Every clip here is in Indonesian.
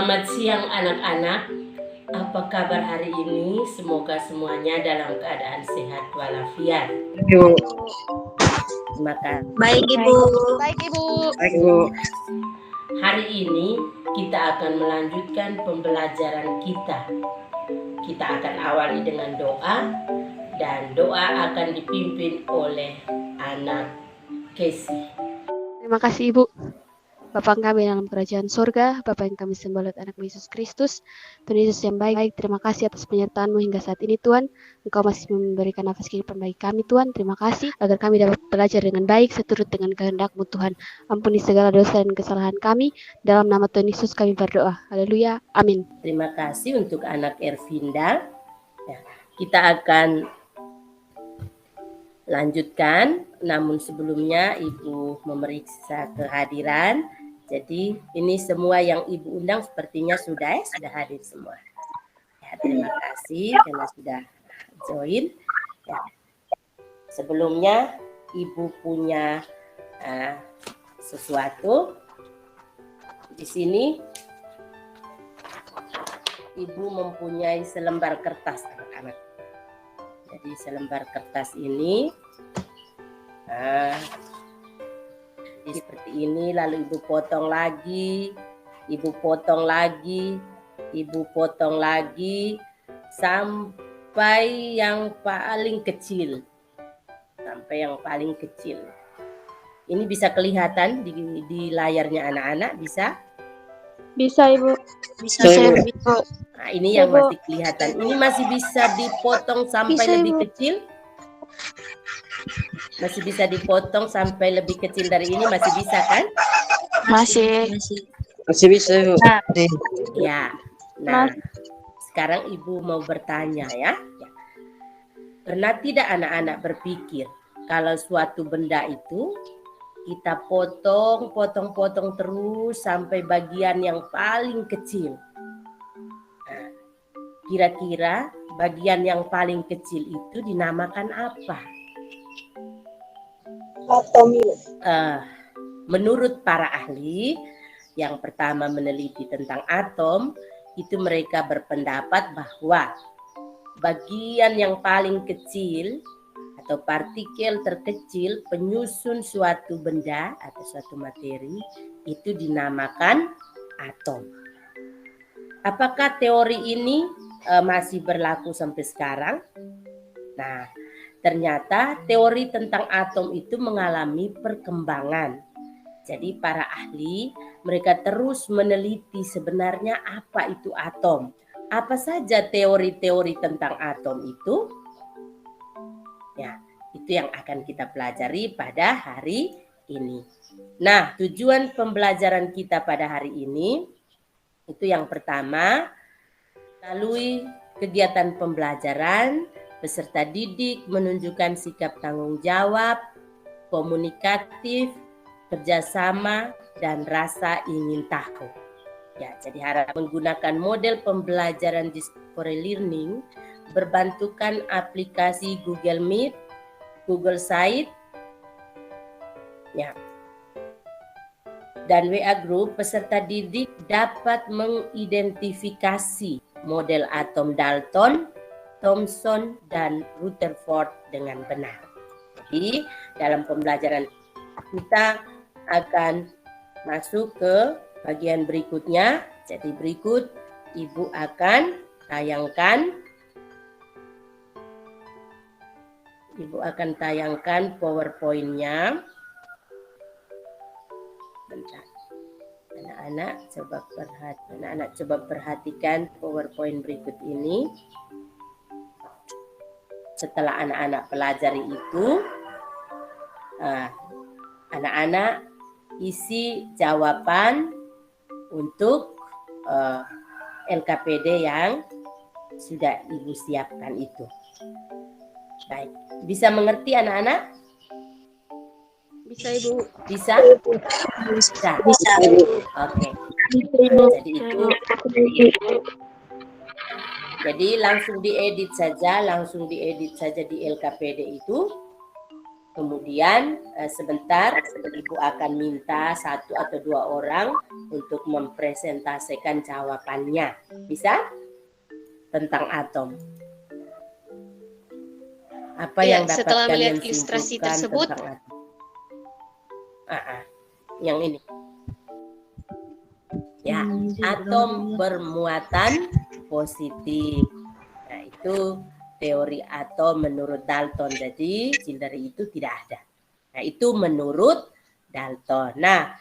Selamat siang anak-anak. Apa kabar hari ini? Semoga semuanya dalam keadaan sehat walafiat. Ibu. Terima kasih. Baik Ibu. Baik Ibu. Hari ini kita akan melanjutkan pembelajaran kita. Kita akan awali dengan doa, dan doa akan dipimpin oleh anak Casey. Terima kasih Ibu. Bapa kami dalam kerajaan surga, Bapa yang kami sembah lewat anak Yesus Kristus, Tuhan Yesus yang baik, terima kasih atas penyertaan-Mu hingga saat ini Tuhan. Engkau masih memberikan nafas kehidupan bagi kami Tuhan, terima kasih agar kami dapat belajar dengan baik seturut dengan kehendak-Mu Tuhan. Ampuni segala dosa dan kesalahan kami, dalam nama Tuhan Yesus kami berdoa. Haleluya, amin. Terima kasih untuk anak Ervinda. Ya, kita akan lanjutkan, namun sebelumnya Ibu memeriksa kehadiran. Jadi ini semua yang Ibu undang sepertinya sudah hadir semua. Ya, terima kasih karena sudah join. Ya. Sebelumnya Ibu punya sesuatu di sini. Ibu mempunyai selembar kertas anak-anak. Jadi selembar kertas ini seperti ini, lalu Ibu potong lagi, Ibu potong lagi, Ibu potong lagi sampai yang paling kecil. Sampai yang paling kecil. Ini bisa kelihatan di layarnya anak-anak, bisa? Bisa Ibu. Bisa Ibu. Nah, ini yang masih kelihatan. Ini masih bisa dipotong sampai Bisa, lebih Ibu. kecil. Masih bisa dipotong sampai lebih kecil dari ini, masih bisa kan? Masih. Masih bisa Ibu. Ya. Nah, sekarang Ibu mau bertanya ya. Pernah tidak anak-anak berpikir kalau suatu benda itu kita potong terus sampai bagian yang paling kecil? Nah, kira-kira bagian yang paling kecil itu dinamakan apa? Atom. Menurut para ahli yang pertama meneliti tentang atom, itu mereka berpendapat bahwa bagian yang paling kecil atau partikel terkecil penyusun suatu benda atau suatu materi itu dinamakan atom. Apakah teori ini masih berlaku sampai sekarang? Nah, ternyata teori tentang atom itu mengalami perkembangan. Jadi para ahli mereka terus meneliti sebenarnya apa itu atom. Apa saja teori-teori tentang atom itu? Ya, itu yang akan kita pelajari pada hari ini. Nah, tujuan pembelajaran kita pada hari ini itu yang pertama, melalui kegiatan pembelajaran, peserta didik menunjukkan sikap tanggung jawab, komunikatif, kerjasama, dan rasa ingin tahu. Ya, jadi harap menggunakan model pembelajaran Discovery Learning berbantukan aplikasi Google Meet, Google Site, ya, dan WA Group. Peserta didik dapat mengidentifikasi model atom Dalton, Thomson, dan Rutherford dengan benar. Jadi dalam pembelajaran kita akan masuk ke bagian berikutnya. Jadi berikut Ibu akan tayangkan PowerPoint-nya. Bentar. Anak-anak coba perhatikan PowerPoint berikut ini. Setelah anak-anak pelajari itu, anak-anak isi jawaban untuk LKPD yang sudah Ibu siapkan itu. Baik, bisa mengerti anak-anak? Bisa Ibu. Bisa? Bisa. Oke. Jadi langsung diedit saja di LKPD itu. Kemudian sebentar Ibu akan minta 1 atau 2 orang untuk mempresentasikan jawabannya. Bisa? Tentang atom. Apa Ya, yang dapat setelah kalian melihat ilustrasi simpulkan tersebut, tentang atom? Yang ini. Ya, atom bermuatan positif. Nah, itu teori atom menurut Dalton. Jadi, dari itu tidak ada. Nah, itu menurut Dalton. Nah,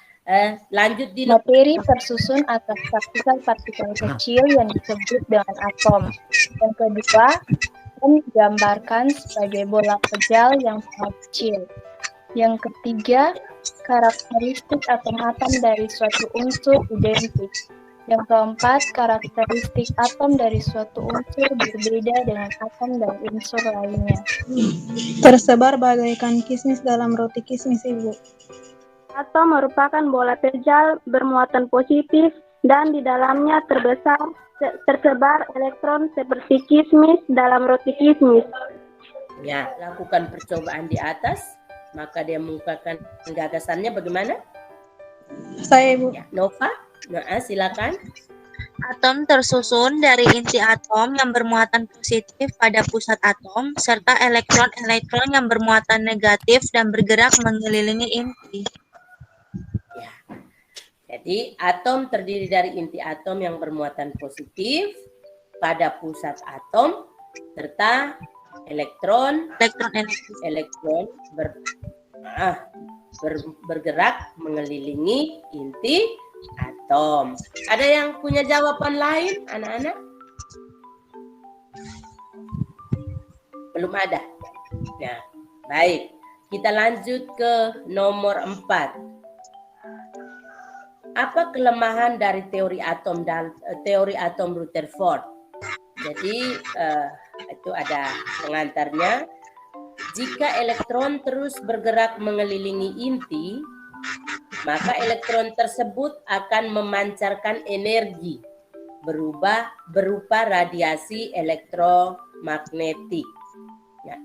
lanjut di Materi tersusun atas partikel-partikel kecil yang disebut dengan atom. Yang kedua, atom digambarkan sebagai bola kejal yang sangat kecil. Yang ketiga, karakteristik atom-atom dari suatu unsur identik. Yang keempat, karakteristik atom dari suatu unsur berbeda dengan atom dari unsur lainnya. Tersebar bagaikan kismis dalam roti kismis, Ibu. Atom merupakan bola kejal bermuatan positif dan di dalamnya tersebar elektron seperti kismis dalam roti kismis. Ya, lakukan percobaan di atas, maka dia mengungkapkan gagasannya bagaimana? Saya, Ibu. Ya, Nova, silakan. Atom tersusun dari inti atom yang bermuatan positif pada pusat atom, serta elektron-elektron yang bermuatan negatif dan bergerak mengelilingi inti. Ya. Jadi, atom terdiri dari inti atom yang bermuatan positif pada pusat atom, serta elektron bergerak mengelilingi inti atom. Ada yang punya jawaban lain, anak-anak? Belum ada. Nah, baik. Kita lanjut ke nomor 4. Apa kelemahan dari teori atom dan teori atom Rutherford? Jadi itu ada pengantarnya. Jika elektron terus bergerak mengelilingi inti, maka elektron tersebut akan memancarkan energi berupa radiasi elektromagnetik. Nah,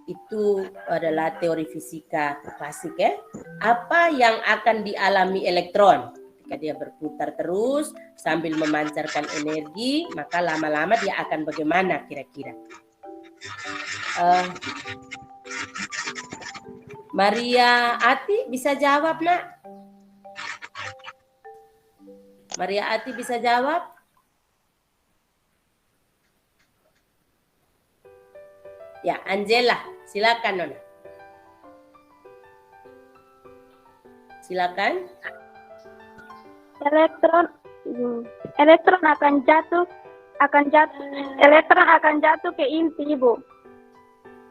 itu adalah teori fisika klasik ya. Apa yang akan dialami elektron ketika dia berputar terus sambil memancarkan energi, maka lama-lama dia akan bagaimana kira-kira? Maria Ati bisa jawab, Nak? Maria Ati bisa jawab? Ya, Angela, silakan Nona. Silakan. Elektron akan jatuh ke inti, Bu.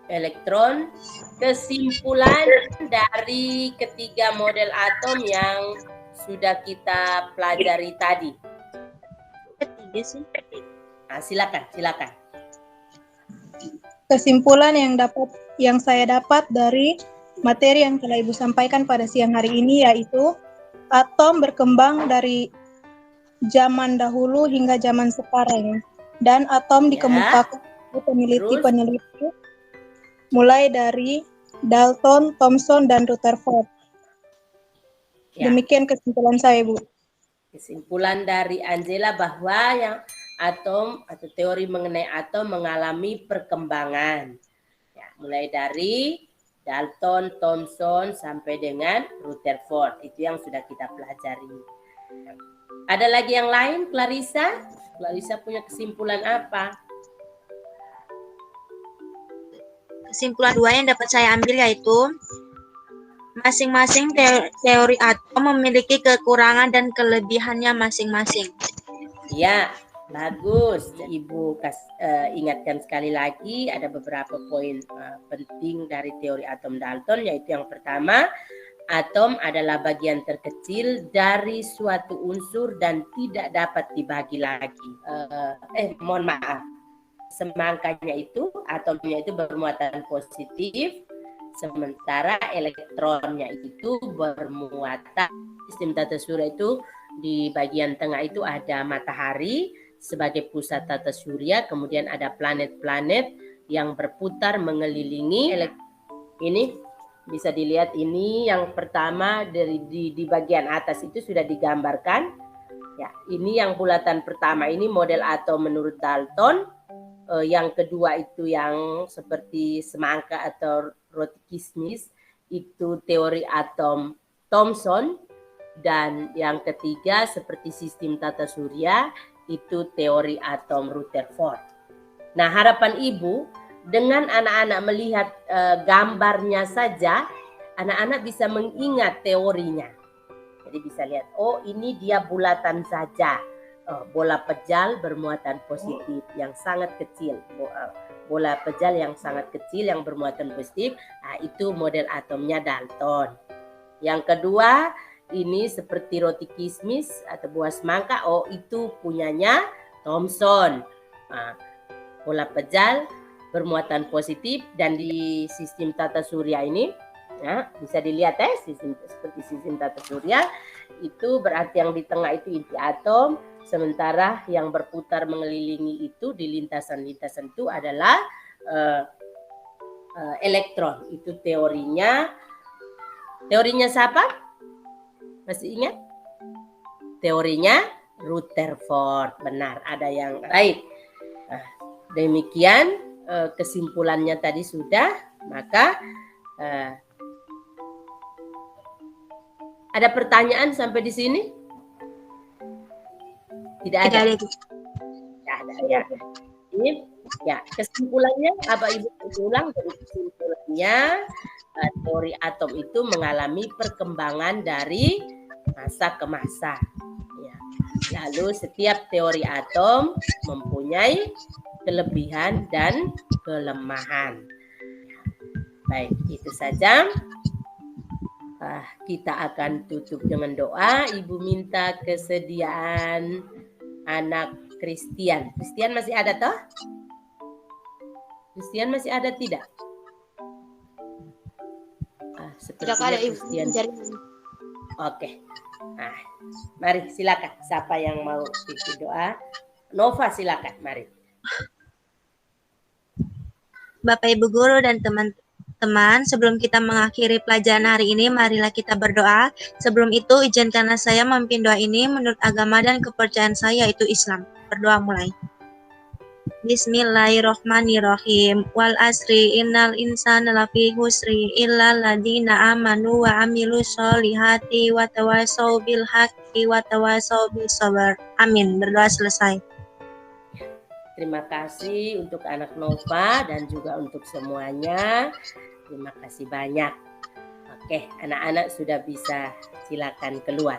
Elektron, kesimpulan dari ketiga model atom yang sudah kita pelajari tadi. Ketiga sih. Nah, silakan. Kesimpulan yang saya dapat dari materi yang telah Ibu sampaikan pada siang hari ini yaitu atom berkembang dari zaman dahulu hingga zaman sekarang, dan atom dikemukakan oleh peneliti-peneliti mulai dari Dalton, Thomson, dan Rutherford. Ya. Demikian kesimpulan saya, Bu. Kesimpulan dari Angela bahwa yang atom atau teori mengenai atom mengalami perkembangan. Ya, mulai dari Dalton, Thomson, sampai dengan Rutherford. Itu yang sudah kita pelajari. Ada lagi yang lain, Clarissa? Clarissa punya kesimpulan apa? Kesimpulan 2 yang dapat saya ambil yaitu masing-masing teori atom memiliki kekurangan dan kelebihannya masing-masing. Ya, bagus. Ibu ingatkan sekali lagi ada beberapa poin penting dari teori atom Dalton, yaitu yang pertama, atom adalah bagian terkecil dari suatu unsur dan tidak dapat dibagi lagi. Mohon maaf. Semangkanya itu, atomnya itu bermuatan positif, sementara elektronnya itu bermuatan. Sistem tata surya itu di bagian tengah itu ada matahari sebagai pusat tata surya, kemudian ada planet-planet yang berputar mengelilingi ini bisa dilihat ini yang pertama di bagian atas itu sudah digambarkan. Ya, ini yang bulatan pertama ini model atom menurut Dalton. Yang kedua itu yang seperti semangka atau roti kismis itu teori atom Thomson, dan yang ketiga seperti sistem tata surya itu teori atom Rutherford. Nah, harapan Ibu dengan anak-anak melihat gambarnya saja, anak-anak bisa mengingat teorinya. Jadi bisa lihat, oh ini dia bulatan saja. Bola pejal bermuatan positif yang sangat kecil. Bola pejal yang sangat kecil yang bermuatan positif, itu model atomnya Dalton. Yang kedua, ini seperti roti kismis atau buah semangka, oh itu punyanya Thomson. Bola pejal bermuatan positif, dan di sistem tata surya ini bisa dilihat seperti sistem tata surya itu berarti yang di tengah itu inti atom, sementara yang berputar mengelilingi itu di lintasan-lintasan itu adalah elektron. Itu teorinya siapa? Masih ingat? Teorinya Rutherford. Benar, ada yang baik. Demikian kesimpulannya tadi sudah. Maka ada pertanyaan sampai di sini? Tidak ada. Ya. Ini ya kesimpulannya apa Ibu ulang dari kesimpulannya, teori atom itu mengalami perkembangan dari masa ke masa. Ya. Lalu setiap teori atom mempunyai kelebihan dan kelemahan. Baik, itu saja. Kita akan tutup dengan doa. Ibu minta kesediaan anak Christian. Christian masih ada toh? Christian masih ada tidak? Tidak ada Ibu. Oke. Mari silakan. Siapa yang mau ikut doa? Nova silakan. Mari. Bapak Ibu Guru dan teman-teman, sebelum kita mengakhiri pelajaran hari ini, marilah kita berdoa. Sebelum itu, izinkanlah saya memimpin doa ini menurut agama dan kepercayaan saya, yaitu Islam. Berdoa mulai. Bismillahirrohmanirrohim. Wal asri innal insana lafi husri illa ladina amanu wa amilu sholihati wa tawasau bil haqqi wa tawasau bis sabr. Amin. Berdoa selesai. Terima kasih untuk anak Nova dan juga untuk semuanya. Terima kasih banyak. Oke, anak-anak sudah bisa silakan keluar.